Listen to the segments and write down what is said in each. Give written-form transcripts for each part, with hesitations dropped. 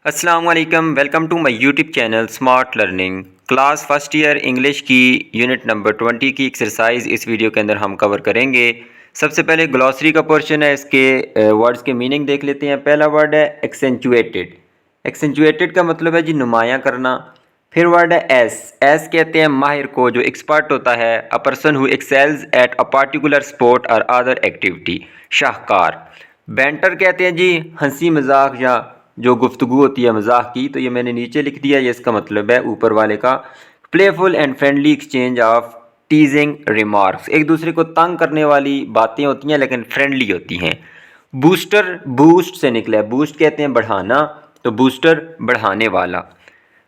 अस्सलाम वालेकुम, welcome to my YouTube channel smart learning. Class first year English की unit number 20 की exercise इस वीडियो के अंदर हम कवर करेंगे। सबसे पहले ग्लॉसरी का पोर्शन है, इसके वर्ड्स के मीनिंग देख लेते हैं। पहला वर्ड है एक्सेंचुएटेड। एक्सेंचुएटेड का मतलब है जी नुमायाँ करना। फिर वर्ड है एस। एस कहते हैं माहिर को, जो एक्सपर्ट होता है। A person who excels at a particular sport और अदर एक्टिविटी, शाहकार। बैंटर कहते हैं जी हंसी मजाक या जो गुफ्तगू होती है मजाक की। तो ये मैंने नीचे लिख दिया, ये इसका मतलब है ऊपर वाले का। Playful and friendly exchange of टीजिंग remarks, एक दूसरे को तंग करने वाली बातें होती हैं लेकिन फ्रेंडली होती हैं। बूस्टर, बूस्ट से निकला है, बूस्ट कहते हैं बढ़ाना, तो बूस्टर बढ़ाने वाला।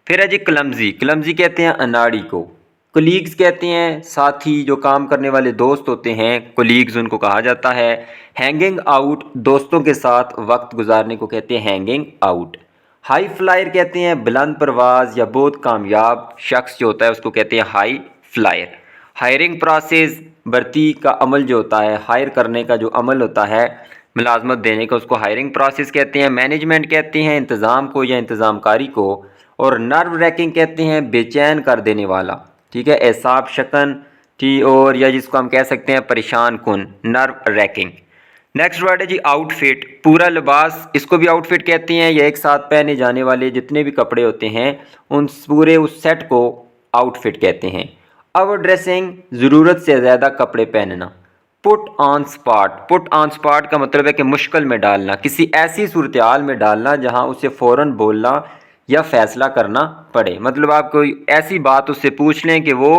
फिर है जी क्लमजी। क्लमजी कहते हैं अनाड़ी को। कोलीग्स कहते हैं साथी, जो काम करने वाले दोस्त होते हैं, कोलीग्स उनको कहा जाता है। हैंगिंग आउट, दोस्तों के साथ वक्त गुजारने को कहते हैं हैंगिंग आउट। हाई फ्लायर कहते हैं बुलंद परवाज या बहुत कामयाब शख्स जो होता है उसको कहते हैं हाई फ्लायर। हायरिंग प्रोसेस, भर्ती का अमल जो होता है, हायर करने का जो अमल होता है, मुलाजमत देने का, उसको हायरिंग प्रोसेस कहते हैं। मैनेजमेंट कहते हैं इंतज़ाम को या इंतज़ामकारी को। और नर्व रैकिंग कहते हैं बेचैन कर देने वाला, ठीक है, एसाब शकन, ठीक, और या जिसको हम कह सकते हैं परेशान कुन, नर्व रैकिंग। नेक्स्ट वर्ड है जी आउटफिट, पूरा लिबास, इसको भी आउटफिट कहते हैं। ये एक साथ पहने जाने वाले जितने भी कपड़े होते हैं उन पूरे उस सेट को आउटफिट कहते हैं। ओवर ड्रेसिंग, ज़रूरत से ज़्यादा कपड़े पहनना। Put on spot, put on spot का मतलब है कि मुश्किल में डालना, किसी ऐसी सूरत हाल में डालना जहां उसे फ़ौरन बोलना या फैसला करना पड़े। मतलब आप कोई ऐसी बात उससे पूछ लें कि वो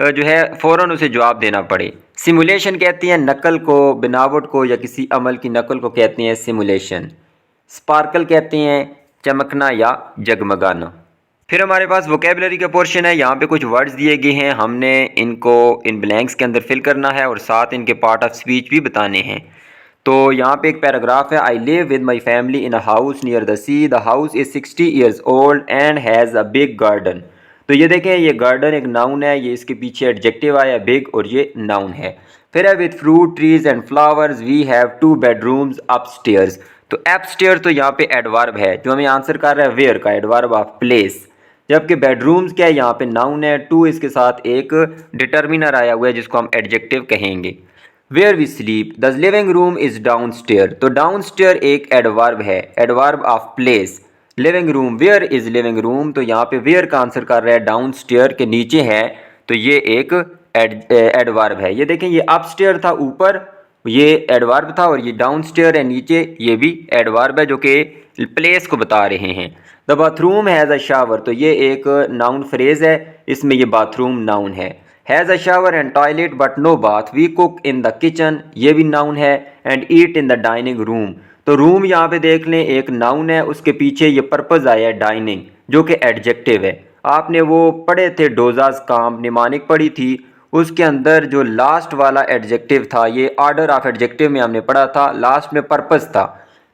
जो है फ़ौरन उसे जवाब देना पड़े। सिमुलेशन कहती हैं नकल को, बनावट को या किसी अमल की नकल को कहते हैं सिमुलेशन। स्पार्कल कहते हैं चमकना या जगमगाना। फिर हमारे पास वोकेबलरी का पोर्शन है। यहाँ पे कुछ वर्ड्स दिए गए हैं, हमने इनको इन ब्लैंक्स के अंदर फिल करना है और साथ इनके पार्ट ऑफ स्पीच भी बताने हैं। तो यहाँ पे एक पैराग्राफ है, I live with my family in a house near the sea, the house is 60 years old and has a big garden. तो ये देखें, ये गार्डन एक नाउन है, ये इसके पीछे एडजेक्टिव आया बिग और ये नाउन है। फिर है with fruit trees and flowers we have 2 bedrooms upstairs. तो अपस्टेयर तो यहाँ पे एडवर्ब है, जो हमें आंसर कर रहा है वेयर का, एडवर्ब ऑफ प्लेस। जबकि बेडरूम्स क्या है, यहाँ पे नाउन है, 2 इसके साथ एक डिटर्मिनर आया हुआ है जिसको हम एडजेक्टिव कहेंगे। Where we sleep, the living room is down stair, तो डाउन स्टेयर एक एडवर्ब है, adverb of place. Living room, where is living room, तो यहाँ पे वेयर का आंसर कर रहा है डाउन स्टेयर के नीचे है, तो ये एक एडवर्ब है। ये देखें, ये अप स्टेयर था ऊपर, ये एडवर्ब था, और ये डाउन स्टेयर है नीचे, ये भी एडवर्ब है जो कि प्लेस को बता रहे हैं। The bathroom has a shower, तो ये एक नाउन फ्रेज है, इसमें ये बाथरूम नाउन है। Has a shower and toilet but no bath, we cook in the kitchen, ये भी नाउन है। And eat in the dining room, तो रूम यहाँ पे देख लें एक नाउन है, उसके पीछे ये पर्पज़ आया है डाइनिंग, जो कि एडजेक्टिव है। आपने वो पढ़े थे डोजाज काम निमानिक पढ़ी थी, उसके अंदर जो लास्ट वाला एडजेक्टिव था, ये ऑर्डर ऑफ एडजेक्टिव में हमने पढ़ा था, लास्ट में पर्पज़ था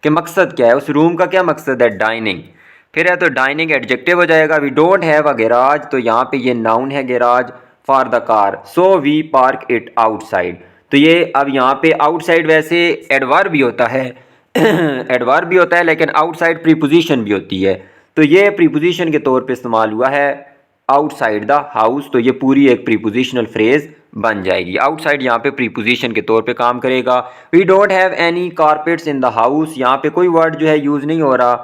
कि मकसद क्या है, उस रूम का क्या मकसद है, डाइनिंग। फिर है तो डाइनिंग एडजेक्टिव हो जाएगा। We don't have a garage, तो यहाँ पे ये नाउन है garage for the car, so we park it outside. तो ये अब यहाँ पे आउटसाइड वैसे एडवर्ब भी होता है एडवर्ब भी होता है, लेकिन आउटसाइड प्रीपोजिशन भी होती है, तो ये प्रीपोजिशन के तौर पे इस्तेमाल हुआ है आउटसाइड द हाउस, तो ये पूरी एक प्रीपोजिशनल फ्रेज बन जाएगी। आउटसाइड यहाँ पे प्रीपोजिशन के तौर पे काम करेगा। We don't have any carpets in the house, यहाँ पे कोई वर्ड जो है यूज़ नहीं हो रहा।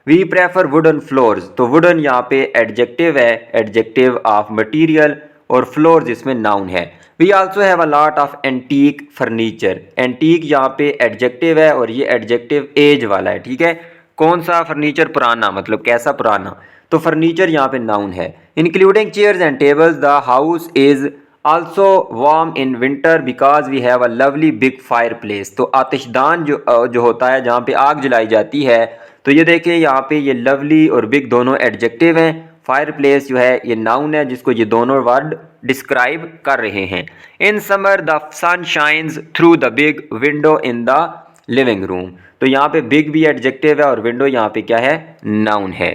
वी प्रेफर वुडन फ्लोर्स, तो वुडन यहाँ पे एडजेक्टिव है, एडजेक्टिव ऑफ मटीरियल, और फ्लोर्स इसमें नाउन है। We also have a lot of antique furniture, antique यहाँ पे एडजेक्टिव है और ये एडजेक्टिव एज वाला है, ठीक है। कौन सा फर्नीचर, पुराना, मतलब कैसा पुराना, तो फर्नीचर यहाँ पे नाउन है। Including chairs and tables, the house is also warm in winter because we have a lovely big fireplace, तो आतिशदान जो होता है जहाँ पे आग जलाई जाती है, तो ये देखिए यहाँ पे ये लवली और बिग दोनों एडजेक्टिव हैं, फायर प्लेस जो है ये नाउन है जिसको ये दोनों वर्ड डिस्क्राइब कर रहे हैं। In summer the sun shines through the big window in the living room, तो यहाँ पे बिग भी एडजेक्टिव है और विंडो यहाँ पे क्या है, नाउन है।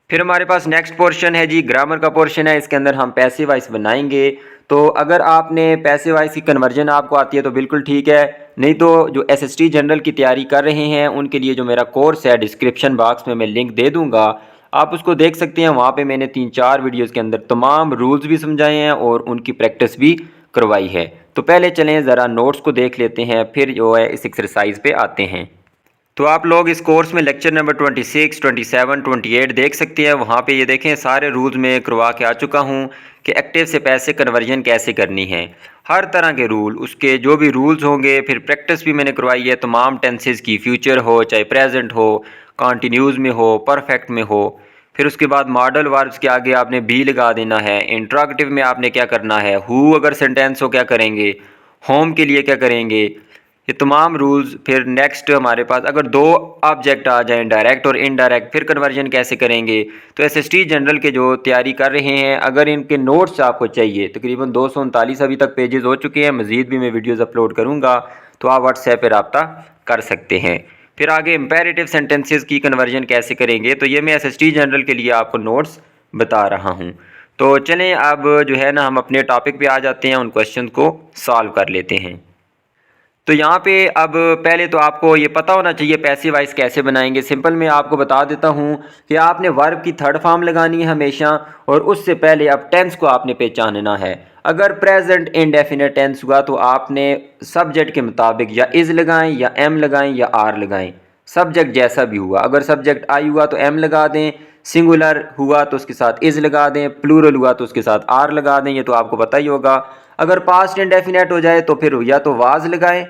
फिर हमारे पास नेक्स्ट पोर्शन है जी ग्रामर का पोर्शन है, इसके अंदर हम पैसिव वॉइस बनाएंगे। तो अगर आपने पैसे वाइज की कन्वर्जन आपको आती है तो बिल्कुल ठीक है, नहीं तो जो एसएसटी जनरल की तैयारी कर रहे हैं उनके लिए जो मेरा कोर्स है डिस्क्रिप्शन बॉक्स में मैं लिंक दे दूंगा, आप उसको देख सकते हैं। वहाँ पे मैंने 3-4 वीडियोस के अंदर तमाम रूल्स भी समझाए हैं और उनकी प्रैक्टिस भी करवाई है। तो पहले चलें ज़रा नोट्स को देख लेते हैं, फिर जो है इस एक्सरसाइज पे आते हैं। तो आप लोग इस कोर्स में लेक्चर नंबर 26, 27, 28 देख सकते हैं। वहाँ पे ये देखें सारे रूल्स में करवा के आ चुका हूँ कि एक्टिव से पैसे कन्वर्जन कैसे करनी है। हर तरह के रूल, उसके जो भी रूल्स होंगे, फिर प्रैक्टिस भी मैंने करवाई है तमाम टेंसेस की, फ्यूचर हो चाहे प्रेजेंट हो, कॉन्टीन्यूज़ में हो, परफेक्ट में हो। फिर उसके बाद मॉडल वर्ब्स के आगे आपने बी लगा देना है। इंट्रोगेटिव में आपने क्या करना है, हु अगर सेंटेंस हो क्या करेंगे, होम के लिए क्या करेंगे, ये तमाम रूल्स। फिर नेक्स्ट हमारे पास अगर दो ऑब्जेक्ट आ जाएं डायरेक्ट और इनडायरेक्ट, फिर कन्वर्जन कैसे करेंगे। तो एसएसटी जनरल के जो तैयारी कर रहे हैं, अगर इनके नोट्स आपको चाहिए, तकरीबन 239 अभी तक पेजेस हो चुके हैं, मज़ीद भी मैं वीडियोस अपलोड करूंगा, तो आप व्हाट्सएप पर रब्ता कर सकते हैं। फिर आगे इम्पेरेटिव सेंटेंसेस की कन्वर्जन कैसे करेंगे, तो ये मैं एसएसटी जनरल के लिए आपको नोट्स बता रहा हूँ। तो चलें अब जो है ना हम अपने टॉपिक पे आ जाते हैं, उन क्वेश्चन को सॉल्व कर लेते हैं। तो यहाँ पे अब पहले तो आपको ये पता होना चाहिए पैसिव वॉइस कैसे बनाएंगे। सिंपल मैं आपको बता देता हूँ कि आपने वर्ब की थर्ड फॉर्म लगानी है हमेशा, और उससे पहले अब टेंस को आपने पहचानना है। अगर प्रेजेंट इंडेफिनिट टेंस हुआ तो आपने सब्जेक्ट के मुताबिक या इज़ लगाएं या एम लगाएं या आर लगाएं, सब्जेक्ट जैसा भी हुआ। अगर सब्जेक्ट आई हुआ तो एम लगा दें, सिंगुलर हुआ तो उसके साथ इज़ लगा दें, प्लूरल हुआ तो उसके साथ आर लगा दें, ये तो आपको पता ही होगा। अगर पास्ट इंडेफिनेट हो जाए तो फिर या तो वाज लगाएं,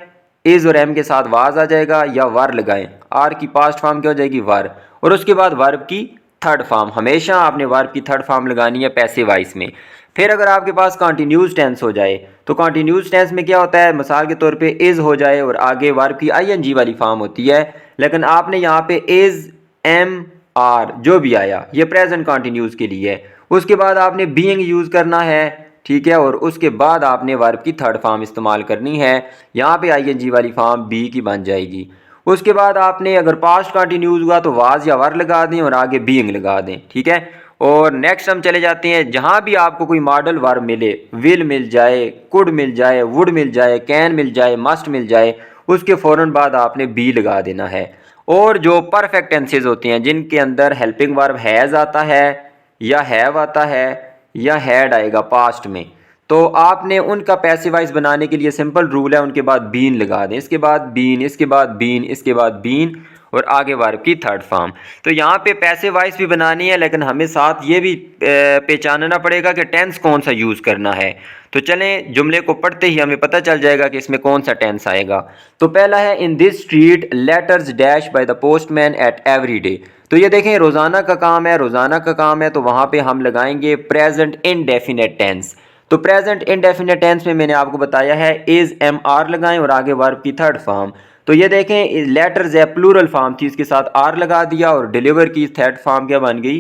इज़ और एम के साथ वाज आ जाएगा, या वर लगाएं, आर की पास्ट फॉर्म क्या हो जाएगी, वर। और उसके बाद वर्ब की थर्ड फॉर्म, हमेशा आपने वर्ब की थर्ड फॉर्म लगानी है पैसिव वॉइस में। फिर अगर आपके पास कॉन्टीन्यूस टेंस हो जाए तो कॉन्टीन्यूस टेंस में क्या होता है, मिसाल के तौर पे इज़ हो जाए और आगे वर्ब की आईएनजी वाली फॉर्म होती है, लेकिन आपने यहाँ पे इज़, एम, आर जो भी आया ये प्रेजेंट कॉन्टीन्यूस के लिए है। उसके बाद आपने बीइंग यूज़ करना है, ठीक है, और उसके बाद आपने वर्ब की थर्ड फॉर्म इस्तेमाल करनी है। यहाँ पे आईएनजी वाली फॉर्म बी की बन जाएगी। उसके बाद आपने अगर पास्ट कंटिन्यूज हुआ तो वाज या वर लगा दें और आगे बीइंग लगा दें, ठीक है। और नेक्स्ट हम चले जाते हैं, जहाँ भी आपको कोई मॉडल वर्ब मिले, विल मिल जाए, कुड मिल जाए, वुड मिल जाए, कैन मिल जाए, मस्ट मिल जाए, उसके फ़ौरन बाद आपने बी लगा देना है। और जो परफेक्ट टेंसेज होते हैं जिनके अंदर हेल्पिंग वर्ब हैज़ आता है या हैव आता है या हैड आएगा पास्ट में, तो आपने उनका पैसिव वॉइस बनाने के लिए सिंपल रूल है, उनके बाद बीन लगा दें, इसके बाद बीन, इसके बाद बीन, इसके बाद बीन, और आगे वर्ब की थर्ड फॉर्म। तो यहाँ पे पैसिव वॉइस भी बनानी है, लेकिन हमें साथ ये भी पहचानना पड़ेगा कि टेंस कौन सा यूज़ करना है। तो चलें जुमले को पढ़ते ही हमें पता चल जाएगा कि इसमें कौन सा टेंस आएगा। तो पहला है, in this street letters dash by the postman at every day. तो ये देखें रोज़ाना का काम है, रोज़ाना का काम है, तो वहाँ पे हम लगाएंगे प्रेजेंट इनडेफिनेट टेंस। तो प्रेजेंट इनडेफिनेट टेंस में मैंने आपको बताया है इज़, एम, आर लगाएं और आगे वर्ब की थर्ड फॉर्म। तो ये देखें लेटर्स है, प्लूरल फॉर्म थी, इसके साथ आर लगा दिया, और डिलीवर की थर्ड फॉर्म क्या बन गई,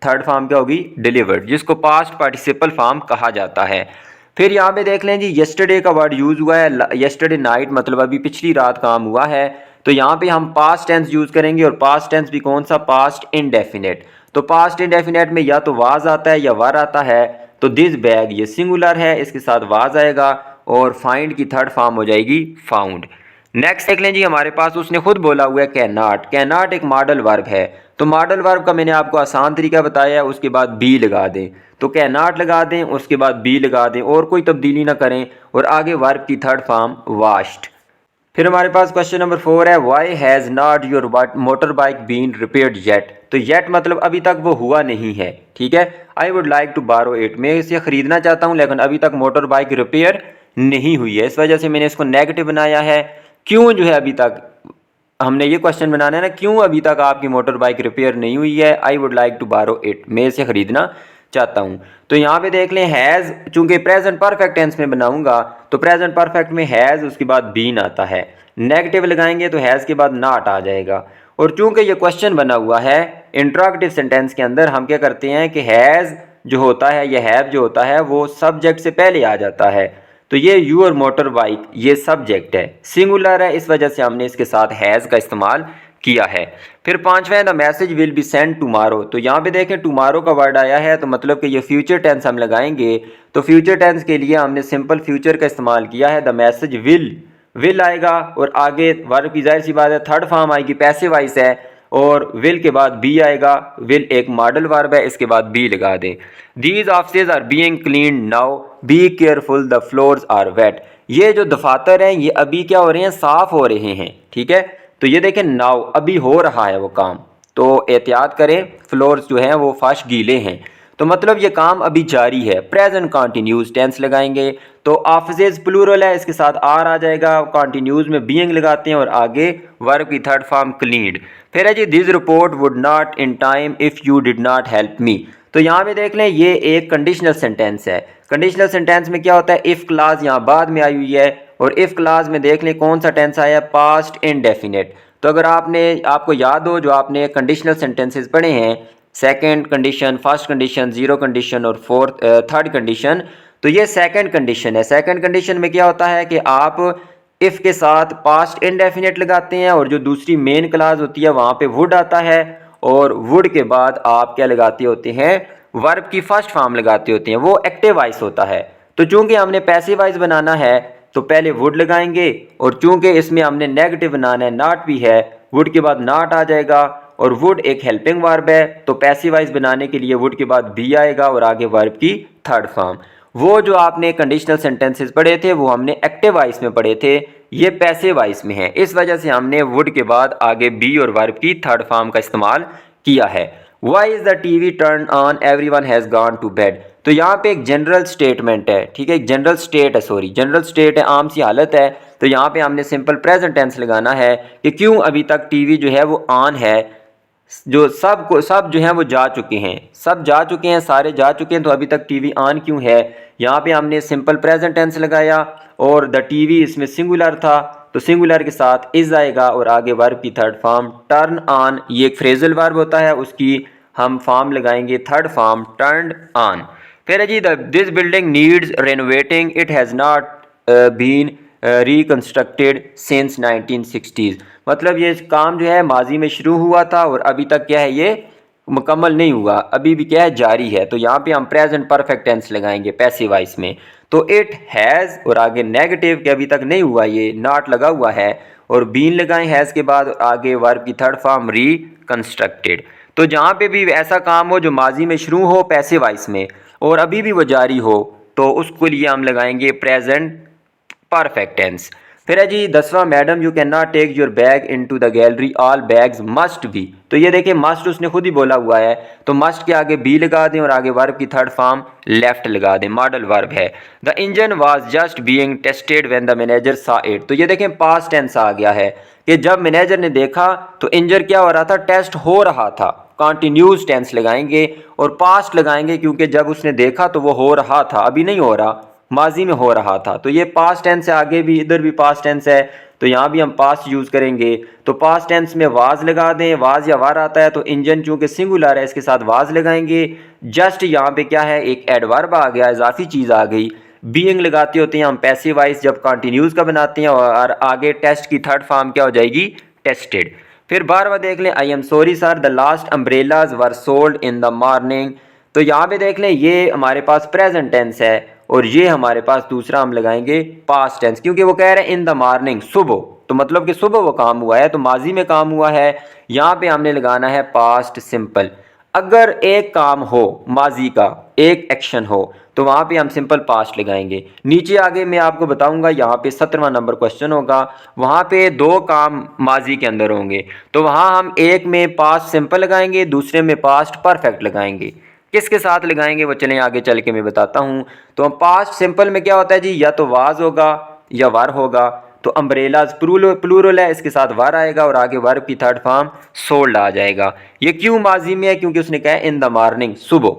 थर्ड फॉर्म क्या होगी, डिलीवर्ड, जिसको पास्ट पार्टिसिपल फॉर्म कहा जाता है। फिर यहाँ पे देख लें जी, यस्टरडे का वर्ड यूज़ हुआ है, यस्टरडे नाइट मतलब अभी पिछली रात काम हुआ है, तो यहाँ पे हम पास्ट टेंस यूज़ करेंगे, और पास्ट टेंस भी कौन सा, पास्ट इनडेफिनेट। तो पास्ट इनडेफिनेट में या तो वाज आता है या वर आता है। तो दिस बैग ये सिंगुलर है, इसके साथ वाज आएगा, और फाइंड की थर्ड फॉर्म हो जाएगी फाउंड। नेक्स्ट देख लें जी, हमारे पास उसने खुद बोला हुआ है कैन नॉट। कैन नॉट एक मॉडल वर्ब है, तो मॉडल वर्ब का मैंने आपको आसान तरीका बताया है, उसके बाद बी लगा दें, तो कैन नॉट लगा दें, उसके बाद बी लगा दें, और कोई तब्दीली ना करें, और आगे वर्ब की थर्ड फॉर्म वाश्ड। फिर हमारे पास क्वेश्चन नंबर 4 है, why has not your motorbike been repaired yet. तो येट मतलब अभी तक वो हुआ नहीं है, ठीक है। I would like to borrow it, मैं इसे ख़रीदना चाहता हूँ लेकिन अभी तक मोटर बाइक रिपेयर नहीं हुई है, इस वजह से मैंने इसको नेगेटिव बनाया है। क्यों जो है अभी तक हमने ये क्वेश्चन बनाना है ना, क्यों अभी तक आपकी मोटर बाइक रिपेयर नहीं हुई है। I would like to borrow it, मैं इसे ख़रीदना चाहता हूँ। तो यहाँ पे देख लें हैज़, चूंकि प्रेजेंट परफेक्ट टेंस में बनाऊंगा तो प्रेजेंट परफेक्ट में हैज़, उसके बाद बीन आता है, नेगेटिव लगाएंगे तो हैज़ के बाद नॉट आ जाएगा। और चूंकि ये क्वेश्चन बना हुआ है इंट्रोगेटिव सेंटेंस के अंदर, हम क्या करते हैं कि हैज़ जो होता है या हैव जो होता है वो सब्जेक्ट से पहले आ जाता है। तो ये यूर मोटर बाइक ये सब्जेक्ट है, सिंगुलर है, इस वजह से हमने इसके साथ हैज़ का इस्तेमाल किया है। फिर पांचवा है the message will be send tomorrow. तो यहाँ पे देखें टुमारो का वर्ड आया है तो मतलब कि ये फ्यूचर टेंस हम लगाएंगे। तो फ्यूचर टेंस के लिए हमने सिंपल फ्यूचर का इस्तेमाल किया है। द मैसेज विल आएगा और आगे वर्ब की जाहिर सी बात है थर्ड फॉर्म आएगी, पैसिव वॉइस है और विल के बाद बी आएगा। विल एक मॉडल वर्ब है, इसके बाद बी लगा दें। These offices are being clean now, be careful the floors are wet. ये जो दफातर हैं ये अभी क्या हो रहे हैं, साफ हो रहे हैं। ठीक है, तो ये देखें नाउ अभी हो रहा है वो काम, तो एहतियात करें, फ्लोर्स जो हैं वो फर्श गीले हैं, तो मतलब ये काम अभी जारी है। प्रेजेंट कंटिन्यूस टेंस लगाएंगे तो ऑफिसेज प्लूरल है, इसके साथ आर आ जाएगा, कंटिन्यूस में बीइंग लगाते हैं और आगे वर्ब की थर्ड फॉर्म क्लीन्ड। फिर है जी this report would not in time if you did not help me. तो यहाँ पे देख लें ये एक कंडीशनल सेंटेंस है। कंडीशनल सेंटेंस में क्या होता है, इफ़ क्लास यहाँ बाद में आई हुई है और इफ़ क्लास में देख लें कौन सा टेंस आया है, पास्ट इंडेफिनिट। तो अगर आपको याद हो जो आपने कंडीशनल सेंटेंसेस पढ़े हैं, second condition, first condition, zero condition और थर्ड कंडीशन, तो ये सेकंड कंडीशन है। सेकंड कंडीशन में क्या होता है कि आप इफ़ के साथ पास्ट इंडेफिनिट लगाते हैं और जो दूसरी मेन क्लास होती है वहाँ पे वुड आता है और वुड के बाद आप क्या लगाते होते हैं, वर्ब की फर्स्ट फॉर्म लगाते होते हैं, वो एक्टिव वॉइस होता है। तो चूंकि हमने पैसिव वॉइस बनाना है तो पहले वुड लगाएंगे और चूंकि इसमें हमने नेगेटिव बनाना है, नॉट भी है, वुड के बाद नॉट आ जाएगा और वुड एक हेल्पिंग वर्ब है तो पैसिव वॉइस बनाने के लिए वुड के बाद बी आएगा और आगे वर्ब की थर्ड फॉर्म। वो जो आपने कंडीशनल सेंटेंसेस पढ़े थे वो हमने एक्टिव वॉइस में पढ़े थे, ये पैसिव वॉइस में है, इस वजह से हमने वुड के बाद आगे बी और वर्ब की थर्ड फॉर्म का इस्तेमाल किया है। Why is the TV turn on everyone has gone to bed. तो यहाँ पे एक जनरल स्टेटमेंट है, ठीक है, एक जनरल स्टेट है, सॉरी जनरल स्टेट है, आम सी हालत है। तो यहाँ पे हमने सिंपल प्रेजेंट टेंस लगाना है कि क्यों अभी तक टीवी जो है वो ऑन है, जो सब जो हैं वो जा चुके हैं, सब जा चुके हैं, सारे जा चुके हैं, तो अभी तक टीवी ऑन क्यों है। यहाँ पे हमने सिंपल प्रेजेंट टेंस लगाया और द टीवी इसमें सिंगुलर था तो सिंगुलर के साथ इज आएगा और आगे वर्ब की थर्ड फॉर्म टर्न ऑन, ये एक फ्रेजल वर्ब होता है, उसकी हम फॉर्म लगाएंगे थर्ड फॉर्म टर्न ऑन। फिर है जी this building needs renovating, it has not been reconstructed since 1960s। मतलब ये काम जो है माजी में शुरू हुआ था और अभी तक क्या है, ये मुकम्मल नहीं हुआ, अभी भी क्या है, जारी है। तो यहाँ पे हम प्रेजेंट परफेक्ट टेंस लगाएंगे पैसिव वॉइस में। तो इट हैज़ और आगे नेगेटिव के अभी तक नहीं हुआ, ये नॉट लगा हुआ है और बीन लगाएं हैज़ के बाद आगे वर्ब की थर्ड फॉर्म रिकन्स्ट्रक्टेड। तो जहाँ पे भी ऐसा काम हो जो माजी में शुरू हो पैसिव वॉइस में और अभी भी वो जारी हो तो उसके लिए हम लगाएंगे प्रेजेंट परफेक्ट टेंस। फिर है जी 10वां, madam you can not take your bag into the gallery, all bags must be. तो ये देखिए मस्ट उसने खुद ही बोला हुआ है तो मस्ट के आगे बी लगा दें और आगे वर्ब की थर्ड फॉर्म लेफ्ट लगा दें, मॉडल वर्ब है। The engine was just being tested when the manager सा इट। तो ये देखें पास्ट टेंस आ गया है कि जब मैनेजर ने देखा तो इंजन क्या हो रहा था, टेस्ट हो रहा था। कॉन्टिन्यूस टेंस लगाएंगे और पास्ट लगाएंगे क्योंकि जब उसने देखा तो वो हो रहा था, अभी नहीं हो रहा, माजी में हो रहा था। तो ये पास्ट टेंस है, आगे भी इधर भी पास्ट टेंस है तो यहाँ भी हम पास्ट यूज़ करेंगे। तो पास्ट टेंस में वाज लगा दें, वाज या वार आता है तो इंजन चूँकि सिंगुलर है इसके साथ वाज लगाएंगे। जस्ट यहाँ पे क्या है, एक एडवर्ब आ गया, इजाफी चीज़ आ गई। बीइंग लगाते होते हैं हम पैसिव वॉइस जब कंटिन्यूस का बनाते हैं और आगे टेस्ट की थर्ड फॉर्म क्या हो जाएगी, टेस्टेड। फिर 12वां देख लें, I am sorry sir the last umbrellas were sold in the morning. तो यहाँ पे देख लें ये हमारे पास प्रेजेंट टेंस है और ये हमारे पास दूसरा हम लगाएंगे पास्ट टेंस क्योंकि वो कह रहे हैं इन द मॉर्निंग, सुबह, तो मतलब कि सुबह वो काम हुआ है तो माजी में काम हुआ है। यहाँ पे हमने लगाना है पास्ट सिंपल। अगर एक काम हो माजी का, एक एक्शन हो तो वहाँ पे हम सिंपल पास्ट लगाएंगे। नीचे आगे मैं आपको बताऊंगा, यहाँ पे 17वां नंबर क्वेश्चन होगा, वहाँ पे दो काम माजी के अंदर होंगे तो वहाँ हम एक में पास्ट सिंपल लगाएंगे, दूसरे में पास्ट परफेक्ट लगाएंगे। किसके साथ लगाएंगे वो चलें आगे चल के मैं बताता हूँ। तो हम पास्ट सिंपल में क्या होता है जी, या तो वाज होगा या वर होगा। तो अम्ब्रेलाज प्लूरल है, इसके साथ वर आएगा और आगे वर्ब की थर्ड फॉर्म सोल्ड आ जाएगा। ये क्यों माजी में है, क्योंकि उसने कहा इन द मॉर्निंग, सुबह।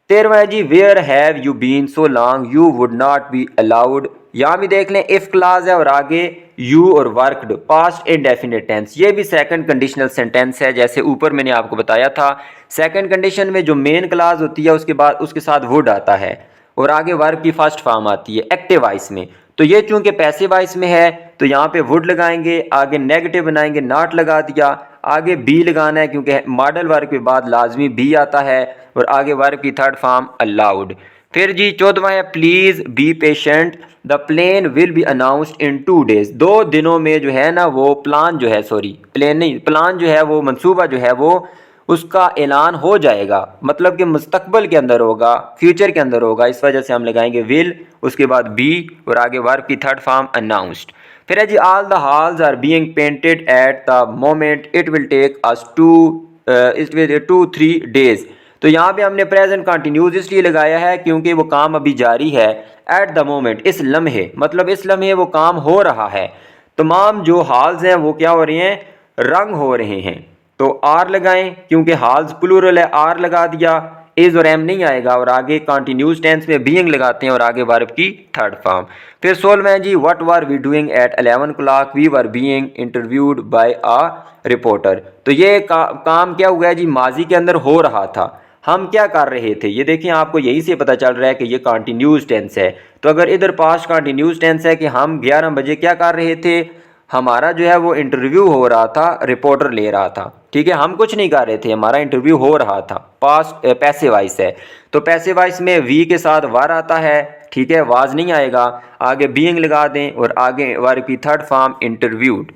13वां है जी where have you been so long you would not be allowed. यहाँ भी देख लें इफ क्लास है और आगे यू और वर्कड, पास्ट इंडेफिनिट टेंस। ये भी सेकंड कंडीशनल सेंटेंस है जैसे ऊपर मैंने आपको बताया था। सेकंड कंडीशन में जो मेन क्लास होती है उसके बाद उसके साथ वुड आता है और आगे वर्ब की फर्स्ट फॉर्म आती है एक्टिव वॉइस में। तो ये चूंकि पैसिव वॉइस में है तो यहाँ पे वुड लगाएंगे, आगे नेगेटिव बनाएंगे, नॉट लगा दिया, आगे बी लगाना है क्योंकि मॉडल वर्ब के बाद लाजमी बी आता है, और आगे वर्ब की थर्ड फॉर्म अलाउड। फिर जी 14वां है please be patient the plane will be announced in 2 days। 2 दिनों में जो है ना वो प्लान जो है, सॉरी प्लेन नहीं, प्लान जो है वो मंसूबा जो है वो उसका ऐलान हो जाएगा, मतलब कि मुस्तकबल के अंदर होगा, फ्यूचर के अंदर होगा, इस वजह से हम लगाएंगे विल, उसके बाद बी और आगे वर्ब की थर्ड फॉर्म अनाउंस्ड। फिर है जी all the halls are being painted at the moment it will take us 2-3 days। तो यहाँ पे हमने प्रेजेंट कंटिन्यूस इसलिए लगाया है क्योंकि वो काम अभी जारी है, एट द मोमेंट इस लम्हे, मतलब इस लम्हे वो काम हो रहा है। तमाम जो हाल्स हैं वो क्या हो रहे हैं, रंग हो रहे हैं, तो आर लगाएं क्योंकि हाल्स प्लूरल है, आर लगा दिया, इज और एम नहीं आएगा, और आगे कंटिन्यूस टेंस में बीइंग लगाते हैं और आगे वर्ब की थर्ड फॉर्म। फिर 16वां जी what were we doing at 11 o'clock we were being interviewed by a reporter. तो ये काम क्या हुआ है जी, माजी के अंदर हो रहा था, हम क्या कर रहे थे, ये देखिए आपको यही से पता चल रहा है कि ये कंटिन्यूस टेंस है। तो अगर इधर पास्ट कंटिन्यूस टेंस है कि हम 11 बजे क्या कर रहे थे, हमारा जो है वो इंटरव्यू हो रहा था, रिपोर्टर ले रहा था, ठीक है, हम कुछ नहीं कर रहे थे, हमारा इंटरव्यू हो रहा था। पास्ट पैसिव वॉइस है, तो पैसिव वॉइस में वी के साथ वर आता है, ठीक है, वाज नहीं आएगा, आगे बीइंग लगा दें और आगे वर्ब की थर्ड फॉर्म इंटरव्यूड।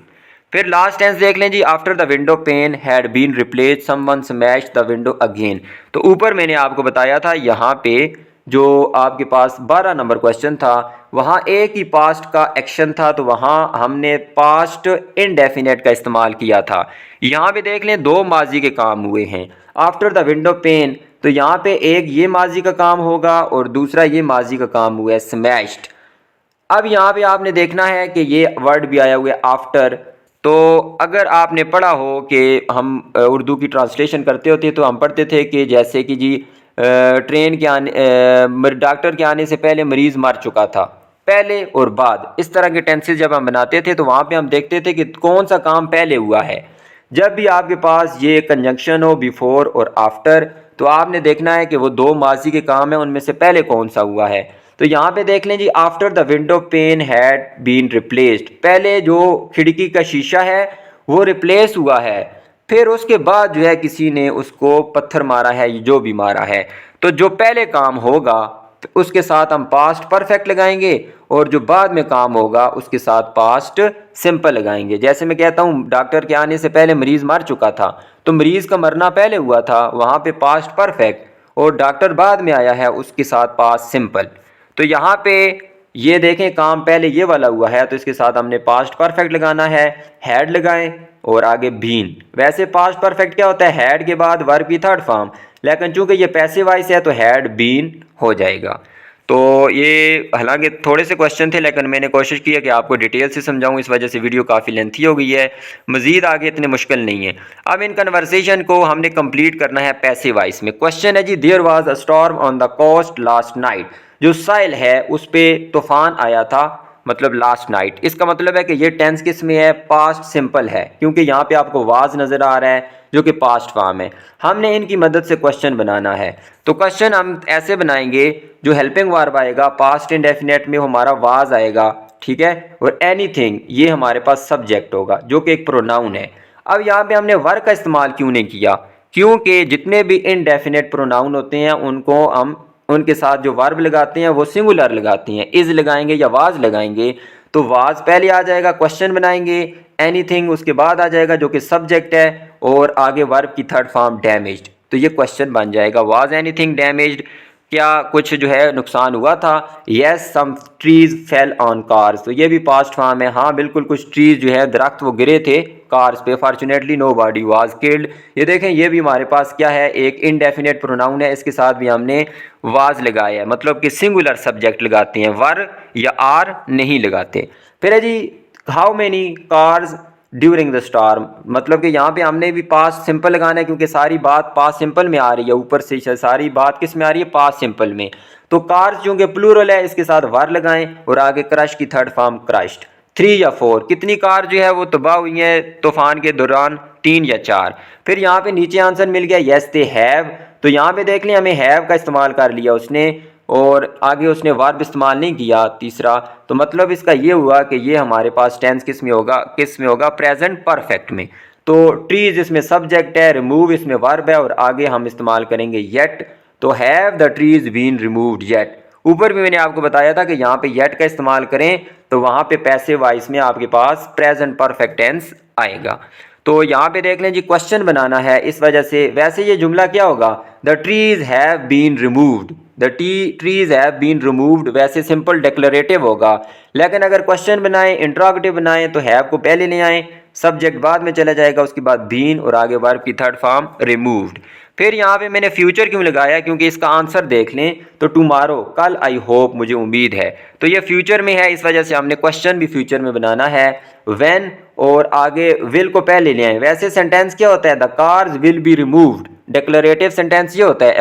फिर लास्ट टेंस देख लें जी, after the window pane had been replace someone smash the window again. तो ऊपर मैंने आपको बताया था यहाँ पे जो आपके पास 12 नंबर क्वेश्चन था वहाँ एक ही पास्ट का एक्शन था, तो वहाँ हमने पास्ट इनडेफिनेट का इस्तेमाल किया था। यहाँ पे देख लें 2 माजी के काम हुए हैं, आफ्टर द विंडो पेन, तो यहाँ पे एक ये माजी का काम होगा और दूसरा ये माजी का काम हुआ है स्मैश्ड। अब यहाँ पे आपने देखना है कि ये वर्ड भी आया हुआ है आफ्टर। तो अगर आपने पढ़ा हो कि हम उर्दू की ट्रांसलेशन करते होते तो हम पढ़ते थे कि जैसे कि जी ट्रेन के आने डॉक्टर के आने से पहले मरीज़ मर चुका था, पहले और बाद, इस तरह के टेंसेस जब हम बनाते थे तो वहाँ पे हम देखते थे कि कौन सा काम पहले हुआ है। जब भी आपके पास ये कंजंक्शन हो बिफोर और आफ्टर, तो आपने देखना है कि वो 2 माजी के काम हैं, उनमें से पहले कौन सा हुआ है। तो यहाँ पे देख लें जी, after the window pane had been replaced, पहले जो खिड़की का शीशा है वो रिप्लेस हुआ है, फिर उसके बाद जो है किसी ने उसको पत्थर मारा है, जो भी मारा है। तो जो पहले काम होगा उसके साथ हम पास्ट परफेक्ट लगाएंगे और जो बाद में काम होगा उसके साथ पास्ट सिंपल लगाएंगे। जैसे मैं कहता हूँ डॉक्टर के आने से पहले मरीज़ मर चुका था, तो मरीज़ का मरना पहले हुआ था, वहाँ पे पास्ट परफेक्ट, और डॉक्टर बाद में आया है उसके साथ पास्ट सिंपल। तो यहाँ पे ये देखें काम पहले ये वाला हुआ है तो इसके साथ हमने पास्ट परफेक्ट लगाना है, हैड लगाएं और आगे बीन। वैसे पास्ट परफेक्ट क्या होता है, हैड के बाद वर्ब की थर्ड फॉर्म, लेकिन चूंकि ये पैसिव वॉइस है तो हैड बीन हो जाएगा। तो ये हालांकि थोड़े से क्वेश्चन थे लेकिन मैंने कोशिश की है कि आपको डिटेल से समझाऊं, इस वजह से वीडियो काफ़ी लेंथी हो गई है, मज़ीद आगे इतने मुश्किल नहीं है। अब इन कन्वर्सेशन को हमने कंप्लीट करना है पैसिव वॉइस में। क्वेश्चन है जी, there was a storm on the coast last night, जो साइल है उस पर तूफान आया था, मतलब लास्ट नाइट। इसका मतलब है कि ये टेंस किस में है, पास्ट सिंपल है, क्योंकि यहाँ पे आपको वाज नज़र आ रहा है जो कि पास्ट फॉर्म है। हमने इनकी मदद से क्वेश्चन बनाना है। तो क्वेश्चन हम ऐसे बनाएंगे, जो हेल्पिंग वर्ब आएगा पास्ट इंडेफिनेट में हमारा वाज आएगा, ठीक है, और एनीथिंग ये हमारे पास सब्जेक्ट होगा जो कि एक प्रोनाउन है। अब यहाँ पे हमने वर्ब का इस्तेमाल क्यों नहीं किया, क्योंकि जितने भी इनडेफिनेट प्रोनाउन होते हैं उनको हम उनके साथ जो वर्ब लगाते हैं वो सिंगुलर लगाते हैं, इज लगाएंगे या वाज लगाएंगे। तो वाज पहले आ जाएगा, क्वेश्चन बनाएंगे, एनीथिंग उसके बाद आ जाएगा जो कि सब्जेक्ट है, और आगे वर्ब की थर्ड फॉर्म डैमेज्ड, तो ये क्वेश्चन बन जाएगा वाज एनीथिंग डैमेज्ड, क्या कुछ जो है नुकसान हुआ था। Yes some trees fell on cars, तो ये भी पास्ट फॉर्म है, हाँ बिल्कुल कुछ ट्रीज जो है दरख्त वो गिरे थे कार्स पे, fortunately nobody was killed. ये देखें ये भी हमारे पास क्या है, एक इनडेफिनेट प्रोनाउन है, इसके साथ भी हमने वाज लगाया है, मतलब कि सिंगुलर सब्जेक्ट लगाते हैं, वर या आर नहीं लगाते। फिर है जी how many cars during the storm, मतलब कि यहाँ पे हमने भी पास्ट सिंपल लगाना है क्योंकि सारी बात पास्ट सिंपल में आ रही है, ऊपर से सारी बात किस में आ रही है, पास्ट सिंपल में। तो कार्स चूंकि प्लूरल है इसके साथ वर लगाएं और आगे क्रश की थर्ड फॉर्म क्रश्ड। 3 या 4, कितनी कार जो है वो तबाह हुई है तूफान के दौरान, 3 या 4। फिर यहाँ पे नीचे आंसर मिल गया येस दे हैव, तो यहाँ पे देख लें हमें हैव का इस्तेमाल कर लिया उसने, और आगे उसने वर्ब इस्तेमाल नहीं किया तीसरा, तो मतलब इसका ये हुआ कि ये हमारे पास टेंस किस में होगा प्रेजेंट परफेक्ट में। तो ट्रीज इसमें सब्जेक्ट है, रिमूव इसमें वर्ब है और आगे हम इस्तेमाल करेंगे येट। तो have the trees been removed yet. ऊपर भी मैंने आपको बताया था कि यहाँ पे येट का इस्तेमाल करें तो वहाँ पे पैसिव वॉइस में आपके पास प्रेजेंट परफेक्ट टेंस आएगा। तो यहाँ पे देख लें जी, क्वेश्चन बनाना है, इस वजह से वैसे ये जुमला क्या होगा, the trees have been removed, the trees have been removed, वैसे सिंपल डिक्लेरेटिव होगा। लेकिन अगर क्वेश्चन बनाएं, इंट्रोगेटिव बनाएं तो हैव को पहले ले आएं, सब्जेक्ट बाद में चला जाएगा, उसके बाद बीन और आगे वर्ब की थर्ड फॉर्म रिमूव्ड। फिर यहाँ पे मैंने फ्यूचर क्यों लगाया, क्योंकि इसका आंसर देख लें तो टुमारो, कल, आई होप, मुझे उम्मीद है, तो ये फ्यूचर में है, इस वजह से हमने क्वेश्चन भी फ्यूचर में बनाना है। व्हेन और आगे विल को पहले ले आए। वैसे सेंटेंस क्या होता है, the cars will be removed, declarative sentence ये होता है,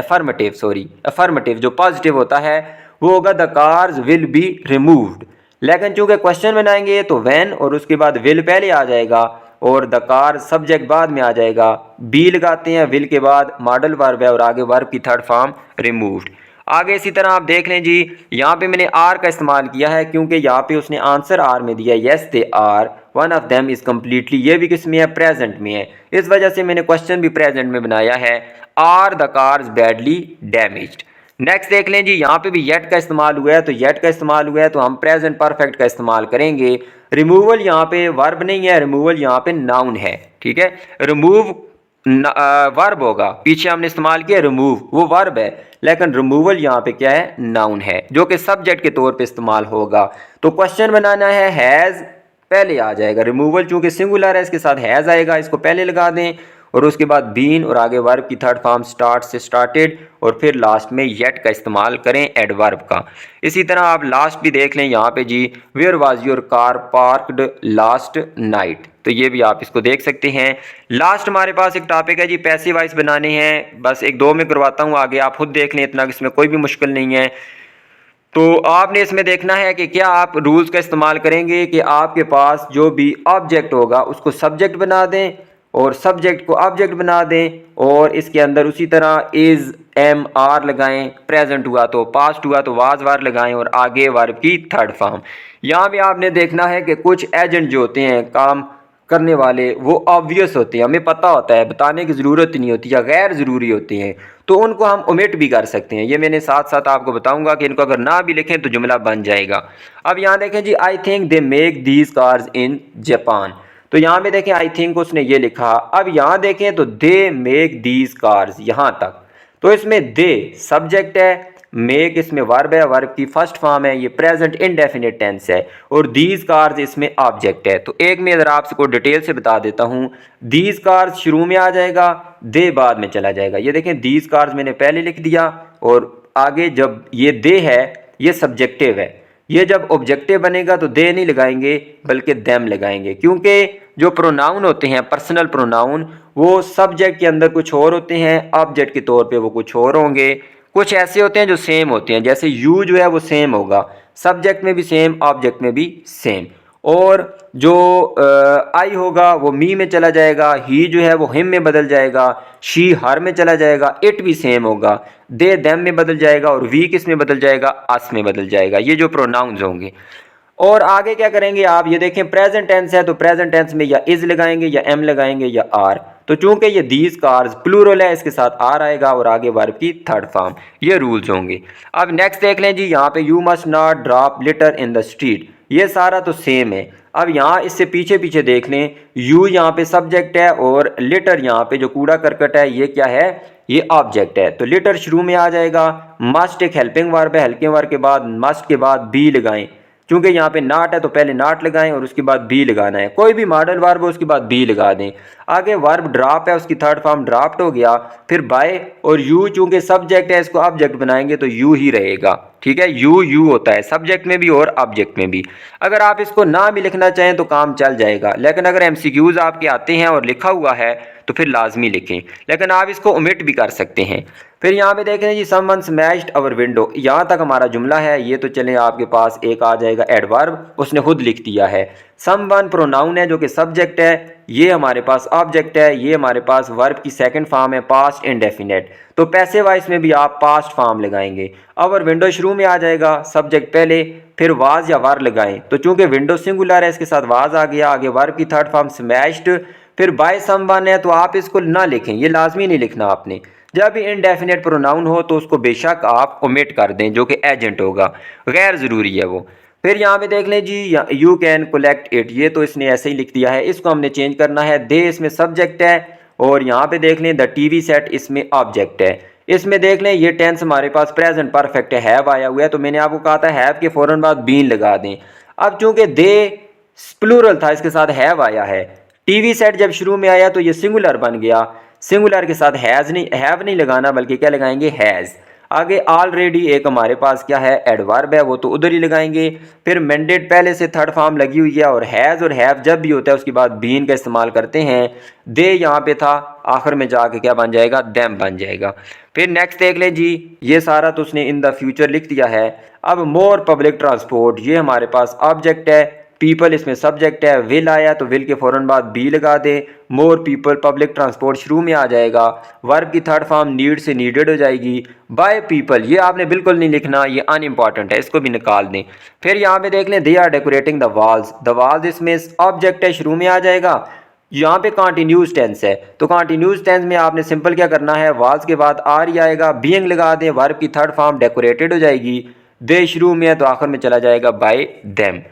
अफर्मेटिव जो पॉजिटिव होता है वो होगा the cars will be removed. लेकिन चूंकि क्वेश्चन बनाएंगे तो व्हेन और उसके बाद विल पहले आ जाएगा और द कार सब्जेक्ट बाद में आ जाएगा। बी लगाते हैं, विल के बाद मॉडल वर्ब है और आगे वर्ब की थर्ड फॉर्म रिमूव्ड। आगे इसी तरह आप देख लें जी, यहाँ पे मैंने आर का इस्तेमाल किया है क्योंकि यहाँ पे उसने आंसर आर में दिया, yes they are, one of them is completely, ये भी किस में है, प्रेजेंट में है, इस वजह से मैंने क्वेश्चन भी प्रेजेंट में बनाया है, are the cars badly damaged. Next देख लें जी, यहाँ पे भी येट का इस्तेमाल हुआ है, तो येट का इस्तेमाल हुआ है तो हम प्रेजेंट परफेक्ट का इस्तेमाल करेंगे। रिमूवल यहाँ पे वर्ब नहीं है, रिमूवल यहाँ पे नाउन है, ठीक है। रिमूव वर्ब होगा, पीछे हमने इस्तेमाल किया रिमूव, वो वर्ब है, लेकिन रिमूवल यहाँ पे क्या है, नाउन है, जो कि सब्जेक्ट के तौर पे इस्तेमाल होगा। तो क्वेश्चन बनाना है, हैज़ पहले आ जाएगा, रिमूवल चूंकि सिंगुलर है इसके साथ हैज़ आएगा, इसको पहले लगा दें और उसके बाद बीन और आगे वर्ब की थर्ड फॉर्म स्टार्ट से स्टार्टेड और फिर लास्ट में येट का इस्तेमाल करें एडवर्ब का। इसी तरह आप लास्ट भी देख लें यहाँ पे जी, where was your car parked last night, तो ये भी आप इसको देख सकते हैं। लास्ट हमारे पास एक टॉपिक है जी, पैसिव वॉइस बनाने हैं, बस एक दो में करवाता हूँ, आगे आप खुद देख लें, इतना इसमें कोई भी मुश्किल नहीं है। तो आपने इसमें देखना है कि क्या आप रूल्स का इस्तेमाल करेंगे कि आपके पास जो भी ऑब्जेक्ट होगा उसको सब्जेक्ट बना दें और सब्जेक्ट को ऑब्जेक्ट बना दें और इसके अंदर उसी तरह इज, एम, आर लगाएं, प्रेजेंट हुआ तो, पास्ट हुआ तो वाज वार लगाएं और आगे वर्ब की थर्ड फॉर्म। यहाँ भी आपने देखना है कि कुछ एजेंट जो होते हैं काम करने वाले वो ऑब्वियस होते हैं, हमें पता होता है, बताने की ज़रूरत नहीं होती, या गैर ज़रूरी होते हैं तो उनको हम ओमिट भी कर सकते हैं। ये मैंने साथ साथ आपको बताऊंगा कि इनको अगर ना भी लिखें तो जुमला बन जाएगा। अब यहाँ देखें जी, I think they make these cars in Japan, तो यहाँ पे देखें आई थिंक उसने ये लिखा। अब यहाँ देखें तो दे मेक दीज कार्स, यहाँ तक तो इसमें दे सब्जेक्ट है, मेक इसमें वर्ब है, वर्ब की फर्स्ट फॉर्म है, ये प्रेजेंट इनडेफिनिट टेंस है और दीज कार्स इसमें ऑब्जेक्ट है। तो एक में अगर आपको डिटेल से बता देता हूँ, दीज कार्स शुरू में आ जाएगा, दे बाद में चला जाएगा। ये देखें दीज कार्स मैंने पहले लिख दिया और आगे जब ये दे है ये सब्जेक्टिव है, ये जब ऑब्जेक्टिव बनेगा तो दे नहीं लगाएंगे बल्कि देम लगाएंगे, क्योंकि जो प्रोनाउन होते हैं पर्सनल प्रोनाउन वो सब्जेक्ट के अंदर कुछ और होते हैं, ऑब्जेक्ट के तौर पे वो कुछ और होंगे। कुछ ऐसे होते हैं जो सेम होते हैं, जैसे यू जो है वो सेम होगा, सब्जेक्ट में भी सेम, ऑब्जेक्ट में भी सेम। और जो आई होगा वो मी में चला जाएगा, ही जो है वो हिम में बदल जाएगा, शी हर में चला जाएगा, इट भी सेम होगा, दे देम में बदल जाएगा और वी किस में बदल जाएगा, अस में बदल जाएगा। ये जो प्रोनाउंस होंगे। और आगे क्या करेंगे आप, ये देखें प्रेजेंट टेंस है तो प्रेजेंट टेंस में या इज लगाएंगे या एम लगाएंगे या आर, तो चूंकि ये दीज कार्स प्लूरल है इसके साथ आर आएगा और आगे वर्ब की थर्ड फॉर्म, ये रूल्स होंगे। अब नेक्स्ट देख लें जी, यहाँ पे you must not drop litre in the street, ये सारा तो सेम है। अब यहाँ इससे पीछे पीछे देख लें, यू यहाँ पे सब्जेक्ट है और लिटर यहाँ पे जो कूड़ा करकट है ये क्या है, ये ऑब्जेक्ट है, तो लिटर शुरू में आ जाएगा। मस्ट एक हेल्पिंग वर्ब है, हेल्पिंग वर्ब के बाद मस्ट के बाद बी लगाएं, चूंकि यहाँ पे नाट है तो पहले नाट लगाएं और उसके बाद बी लगाना है, कोई भी मॉडल वर्ब हो उसके बाद बी लगा दें। आगे वर्ब ड्रॉप है उसकी थर्ड फॉर्म ड्रॉप्ड हो गया, फिर बाय और यू चूंकि सब्जेक्ट है इसको ऑब्जेक्ट बनाएंगे तो यू ही रहेगा, ठीक है। यू होता है सब्जेक्ट में भी और ऑब्जेक्ट में भी। अगर आप इसको ना भी लिखना चाहें तो काम चल जाएगा, लेकिन अगर एमसीक्यूज आपके आते हैं और लिखा हुआ है तो फिर लाजमी लिखें, लेकिन आप इसको ओमिट भी कर सकते हैं। फिर यहाँ पे देख लें जी, समवन स्मैश्ड अवर विंडो, यहाँ तक हमारा जुमला है, ये तो चलें आपके पास एक आ जाएगा एडवर्ब, उसने खुद लिख दिया है। समवन प्रोनाउन है जो कि सब्जेक्ट है, ये हमारे पास ऑब्जेक्ट है, ये हमारे पास वर्ब की सेकंड फॉर्म है पास्ट इंडेफिनेट। तो पैसिव वॉइस में भी आप पास्ट फॉर्म लगाएंगे। अब विंडो शुरू में आ जाएगा, सब्जेक्ट पहले, फिर वाज या वर लगाएं। तो चूंकि विंडो सिंगुलर है इसके साथ वाज आ गया, आगे वर्ब की थर्ड फॉर्म स्मैश्ड, फिर बाय समवन है तो आप इसको ना लिखें, ये लाजमी नहीं लिखना आपने। जब भी इनडेफिनेट प्रोनाउन हो तो उसको बेशक आप ओमिट कर दें, जो कि एजेंट होगा, गैर ज़रूरी है वो। फिर यहाँ पे देख लें जी, यू कैन कलेक्ट इट, ये तो इसने ऐसे ही लिख दिया है, इसको हमने चेंज करना है। दे इसमें सब्जेक्ट है, और यहाँ पे देख लें द टीवी सेट इसमें ऑब्जेक्ट है। इसमें देख लें ये टेंस हमारे पास प्रेजेंट परफेक्ट है, हैव आया हुआ है, तो मैंने आपको कहा था हैव के फौरन बाद बीन लगा दें। अब चूंकि दे प्लूरल था, इसके साथ हैव आया है। टीवी सेट जब शुरू में आया तो ये सिंगुलर बन गया, सिंगुलर के साथ हैव नहीं लगाना, बल्कि क्या लगाएंगे, हैज़। आगे ऑलरेडी एक हमारे पास क्या है, एडवर्ब है, वो तो उधर ही लगाएंगे। फिर मैंडेट पहले से थर्ड फॉर्म लगी हुई है, और हैज़ और हैव जब भी होता है उसके बाद बीन का इस्तेमाल करते हैं। दे यहाँ पे था, आखिर में जाके क्या बन जाएगा, देम बन जाएगा। फिर नेक्स्ट देख लें जी, ये सारा तो उसने इन द फ्यूचर लिख दिया है। अब मोर पब्लिक ट्रांसपोर्ट, ये हमारे पास ऑब्जेक्ट है, पीपल इसमें सब्जेक्ट है, विल आया तो विल के फौरन बाद बी लगा दे। मोर पीपल पब्लिक ट्रांसपोर्ट शुरू में आ जाएगा, वर्ब की थर्ड फॉर्म नीड से नीडेड हो जाएगी। बाय पीपल ये आपने बिल्कुल नहीं लिखना, ये अनइम्पॉर्टेंट है, इसको भी निकाल दें। फिर यहाँ पे देख लें they are decorating the walls, the walls इसमें ऑब्जेक्ट है, शुरू में आ जाएगा। यहाँ पे कॉन्टिन्यूस टेंस है, तो कॉन्टिन्यूस टेंस में आपने सिंपल क्या करना है, वॉल्स के बाद आर ही आएगा, बीइंग लगा दें, वर्ब की थर्ड फॉर्म डेकोरेटेड हो जाएगी। दे शुरू में है तो आखिर में चला जाएगा बाय देम।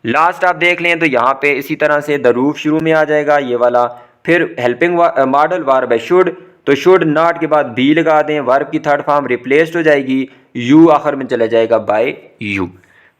लास्ट आप देख लें तो यहाँ पे इसी तरह से द रूफ शुरू में आ जाएगा, ये वाला। फिर हेल्पिंग मॉडल वर्ब है शुड, तो शुड नॉट के बाद बी लगा दें, वर्ब की थर्ड फॉर्म रिप्लेस्ड हो जाएगी, यू आखिर में चला जाएगा बाय यू।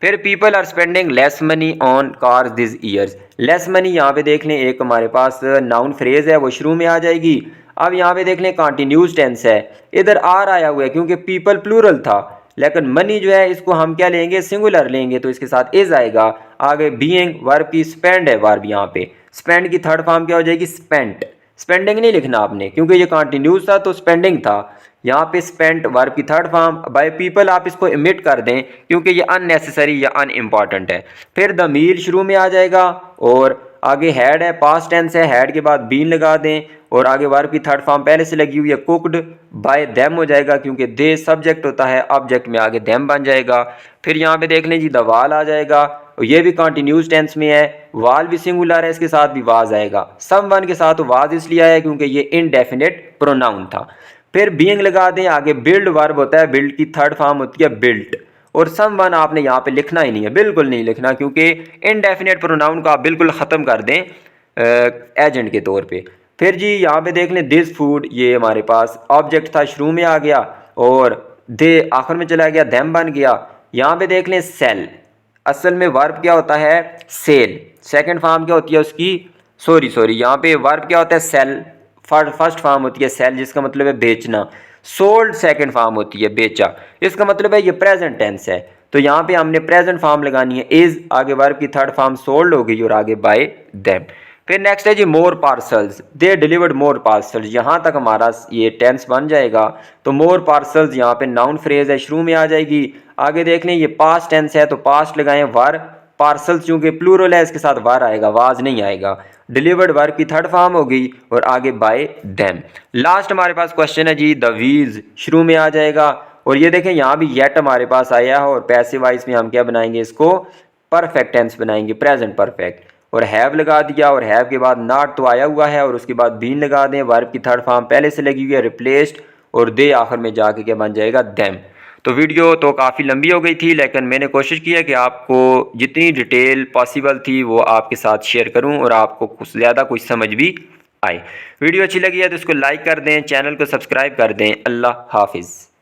फिर people are spending less money on cars this years, less money यहाँ पे देख लें एक हमारे पास नाउन फ्रेज है, वो शुरू में आ जाएगी। अब यहाँ पे देख लें कॉन्टिन्यूस टेंस है, इधर आर आया हुआ है क्योंकि पीपल प्लूरल था, लेकिन मनी जो है इसको हम क्या लेंगे, सिंगुलर लेंगे, तो इसके साथ इज आएगा। आगे बीइंग वर्ब की स्पेंड है, वर्ब यहाँ पे स्पेंड की थर्ड फॉर्म क्या हो जाएगी, स्पेंट। स्पेंडिंग नहीं लिखना आपने क्योंकि ये कॉन्टिन्यूस था तो स्पेंडिंग था, यहाँ पे स्पेंट वर्ब की थर्ड फॉर्म। बाय पीपल आप इसको इमिट कर दें क्योंकि ये अननेसेसरी या अनइम्पॉर्टेंट है। फिर द मील शुरू में आ जाएगा, और आगे हैड है, पास्ट टेंस है, हैड के बाद बीन लगा दें, और आगे वर्ब की थर्ड फॉर्म पहले से लगी हुई है, कुक्ड बाय देम हो जाएगा क्योंकि दे सब्जेक्ट होता है, ऑब्जेक्ट में आगे देम बन जाएगा। फिर यहाँ पे देख लें जी द वाल आ जाएगा, और ये भी कॉन्टिन्यूस टेंस में है, वाल भी सिंगुलर है, इसके साथ भी वाज आएगा। सम वन के साथ वाज इसलिए आया क्योंकि ये इनडेफिनेट प्रोनाउन था। फिर बीइंग लगा दें, आगे बिल्ड वर्ब होता है, बिल्ड की थर्ड फॉर्म होती है बिल्ट, और सम वन आपने यहाँ पे लिखना ही नहीं है, बिल्कुल नहीं लिखना, क्योंकि इनडेफिनेट प्रोनाउन को आप बिल्कुल ख़त्म कर दें एजेंट के तौर पे। फिर जी यहाँ पे देख लें दिस फूड, ये हमारे पास ऑब्जेक्ट था, शुरू में आ गया, और दे आखिर में चला गया, देम बन गया। यहाँ पे देख लें सेल, असल में वर्ब क्या होता है, सेल, सेकंड फॉर्म क्या होती है उसकी, सॉरी यहाँ पे वर्ब क्या होता है, सेल, फर्स्ट फॉर्म होती है सेल, जिसका मतलब है बेचना। सोल्ड सेकंड फॉर्म होती है, बेचा, इसका मतलब है ये प्रेजेंट टेंस है, तो यहाँ पे हमने प्रेजेंट फॉर्म लगानी है, इज, आगे वर्ब की थर्ड फॉर्म सोल्ड हो गई, और आगे बाय देम। फिर नेक्स्ट है जी मोर पार्सल्स, दे डिलीवर्ड मोर पार्सल्स, यहाँ तक हमारा ये टेंस बन जाएगा। तो मोर पार्सल्स यहाँ पे नाउन फ्रेज है, शुरू में आ जाएगी। आगे देख लें ये पास्ट टेंस है तो पास्ट लगाएं वर, पार्सल्स चूंकि प्लूरल है इसके साथ वर आएगा, वाज नहीं आएगा। डिलीवर्ड वर्ब की थर्ड फॉर्म हो गई, और आगे बाय देम। लास्ट हमारे पास क्वेश्चन है जी द व्हील्स, शुरू में आ जाएगा, और ये देखें यहाँ भी येट हमारे पास आया है, और पैसिव वॉइस में हम क्या बनाएंगे, इसको परफेक्ट टेंस बनाएंगे, प्रेजेंट परफेक्ट, और हैव लगा दिया, और हैव के बाद नॉट तो आया हुआ है, और उसके बाद बीन लगा दें, वर्ब की थर्ड फॉर्म पहले से लगी हुई है, रिप्लेस्ड, और दे आखिर में जाके क्या बन जाएगा, देम। तो वीडियो तो काफ़ी लंबी हो गई थी, लेकिन मैंने कोशिश की है कि आपको जितनी डिटेल पॉसिबल थी वो आपके साथ शेयर करूं, और आपको कुछ ज़्यादा कुछ समझ भी आए। वीडियो अच्छी लगी है तो इसको लाइक कर दें, चैनल को सब्सक्राइब कर दें। अल्लाह हाफिज़।